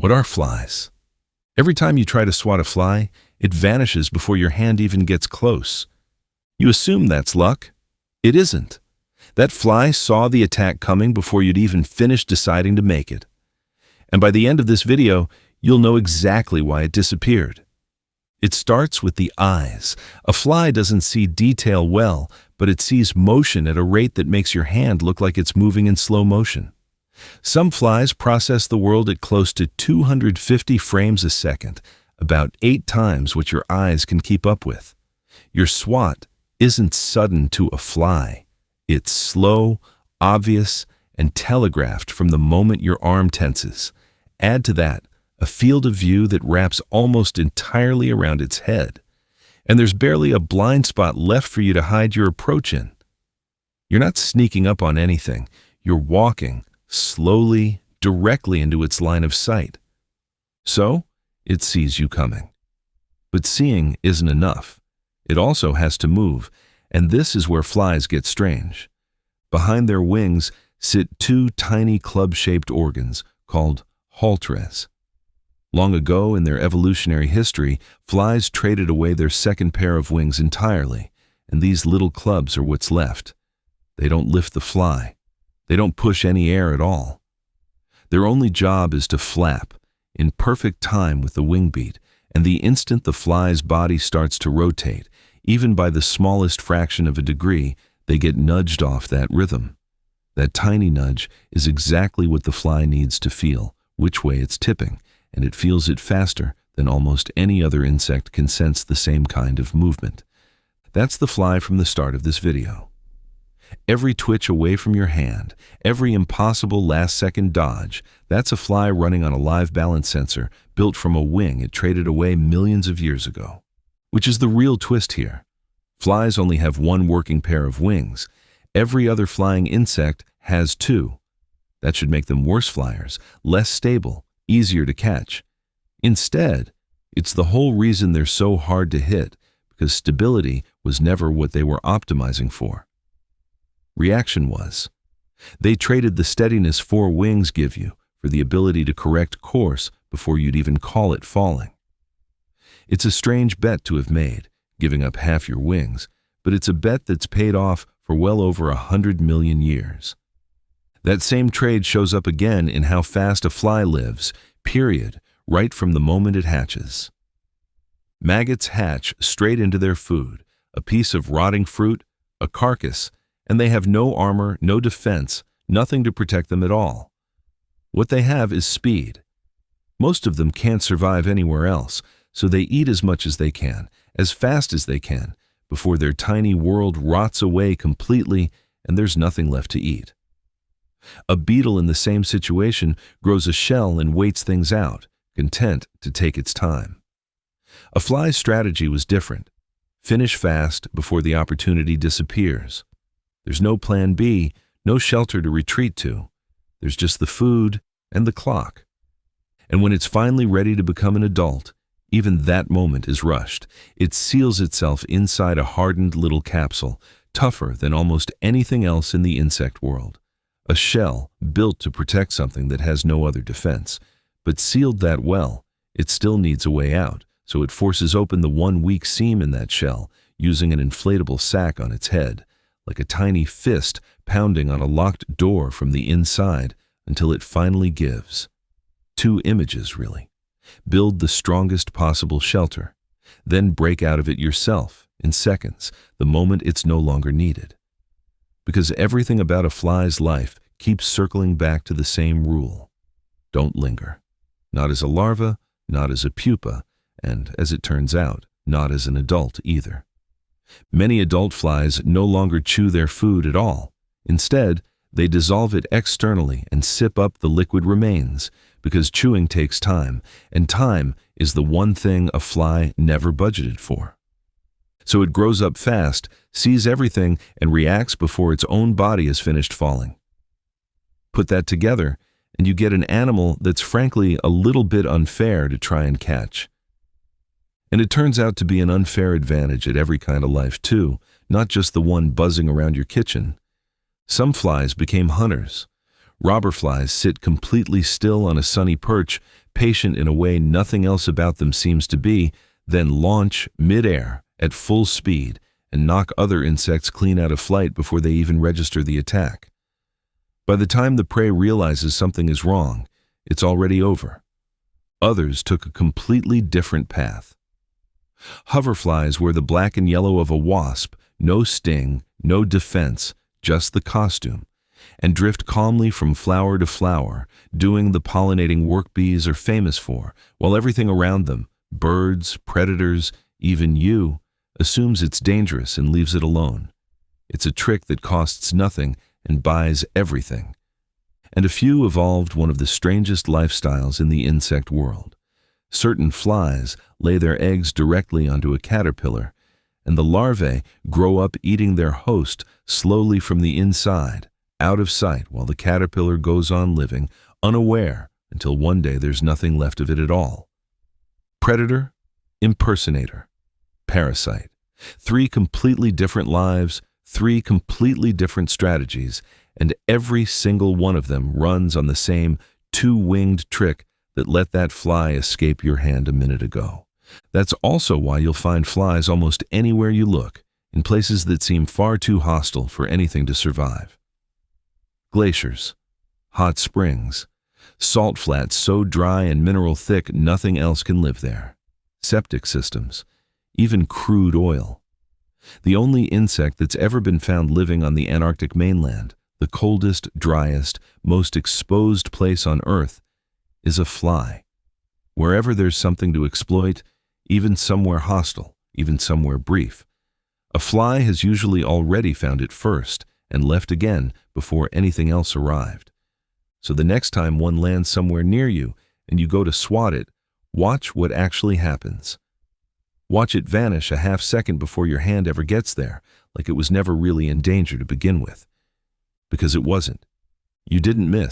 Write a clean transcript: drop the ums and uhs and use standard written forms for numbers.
What are flies? Every time you try to swat a fly, it vanishes before your hand even gets close. You assume that's luck. It isn't. That fly saw the attack coming before you'd even finished deciding to make it. And by the end of this video, you'll know exactly why it disappeared. It starts with the eyes. A fly doesn't see detail well, but it sees motion at a rate that makes your hand look like it's moving in slow motion. Some flies process the world at close to 250 frames a second, about 8 times what your eyes can keep up with. Your swat isn't sudden to a fly. It's slow, obvious, and telegraphed from the moment your arm tenses. Add to that a field of view that wraps almost entirely around its head, and there's barely a blind spot left for you to hide your approach in. You're not sneaking up on anything. You're walking slowly, directly into its line of sight. So, it sees you coming. But seeing isn't enough. It also has to move, and this is where flies get strange. Behind their wings sit 2 tiny club-shaped organs called halteres. Long ago in their evolutionary history, flies traded away their second pair of wings entirely, and these little clubs are what's left. They don't lift the fly. They don't push any air at all. Their only job is to flap, in perfect time with the wing beat, and the instant the fly's body starts to rotate, even by the smallest fraction of a degree, they get nudged off that rhythm. That tiny nudge is exactly what the fly needs to feel, which way it's tipping, and it feels it faster than almost any other insect can sense the same kind of movement. That's the fly from the start of this video. Every twitch away from your hand, every impossible last-second dodge, that's a fly running on a live balance sensor built from a wing it traded away millions of years ago. Which is the real twist here. Flies only have 1 working pair of wings. Every other flying insect has 2. That should make them worse flyers, less stable, easier to catch. Instead, it's the whole reason they're so hard to hit, because stability was never what they were optimizing for. Reaction was. They traded the steadiness 4 wings give you for the ability to correct course before you'd even call it falling. It's a strange bet to have made, giving up half your wings, but it's a bet that's paid off for well over 100 million years. That same trade shows up again in how fast a fly lives, period, right from the moment it hatches. Maggots hatch straight into their food, a piece of rotting fruit, a carcass, and they have no armor, no defense, nothing to protect them at all. What they have is speed. Most of them can't survive anywhere else, so they eat as much as they can, as fast as they can, before their tiny world rots away completely and there's nothing left to eat. A beetle in the same situation grows a shell and waits things out, content to take its time. A fly's strategy was different. Finish fast before the opportunity disappears. There's no plan B, no shelter to retreat to. There's just the food and the clock. And when it's finally ready to become an adult, even that moment is rushed. It seals itself inside a hardened little capsule, tougher than almost anything else in the insect world. A shell built to protect something that has no other defense. But sealed that well, it still needs a way out, so it forces open the 1 weak seam in that shell, using an inflatable sack on its head, like a tiny fist pounding on a locked door from the inside until it finally gives. 2 images, really. Build the strongest possible shelter, then break out of it yourself in seconds, the moment it's no longer needed. Because everything about a fly's life keeps circling back to the same rule. Don't linger. Not as a larva, not as a pupa, and, as it turns out, not as an adult either. Many adult flies no longer chew their food at all. Instead, they dissolve it externally and sip up the liquid remains, because chewing takes time, and time is the one thing a fly never budgeted for. So it grows up fast, sees everything, and reacts before its own body is finished falling. Put that together, and you get an animal that's frankly a little bit unfair to try and catch. And it turns out to be an unfair advantage at every kind of life too, not just the one buzzing around your kitchen. Some flies became hunters. Robber flies sit completely still on a sunny perch, patient in a way nothing else about them seems to be, then launch mid-air at full speed and knock other insects clean out of flight before they even register the attack. By the time the prey realizes something is wrong, it's already over. Others took a completely different path. Hoverflies wear the black and yellow of a wasp, no sting, no defense, just the costume, and drift calmly from flower to flower, doing the pollinating work bees are famous for, while everything around them, birds, predators, even you, assumes it's dangerous and leaves it alone. It's a trick that costs nothing and buys everything. And a few evolved one of the strangest lifestyles in the insect world. Certain flies lay their eggs directly onto a caterpillar, and the larvae grow up eating their host slowly from the inside, out of sight, while the caterpillar goes on living, unaware, until one day there's nothing left of it at all. Predator, impersonator, parasite. 3 completely different lives, 3 completely different strategies, and every single one of them runs on the same 2-winged trick that let that fly escape your hand a minute ago. That's also why you'll find flies almost anywhere you look, in places that seem far too hostile for anything to survive. Glaciers, hot springs, salt flats so dry and mineral thick nothing else can live there. Septic systems, even crude oil. The only insect that's ever been found living on the Antarctic mainland, the coldest, driest, most exposed place on Earth, is a fly. Wherever there's something to exploit, even somewhere hostile, even somewhere brief, a fly has usually already found it first and left again before anything else arrived. So the next time one lands somewhere near you and you go to swat it, watch what actually happens. Watch it vanish a half second before your hand ever gets there, like it was never really in danger to begin with. Because it wasn't. You didn't miss.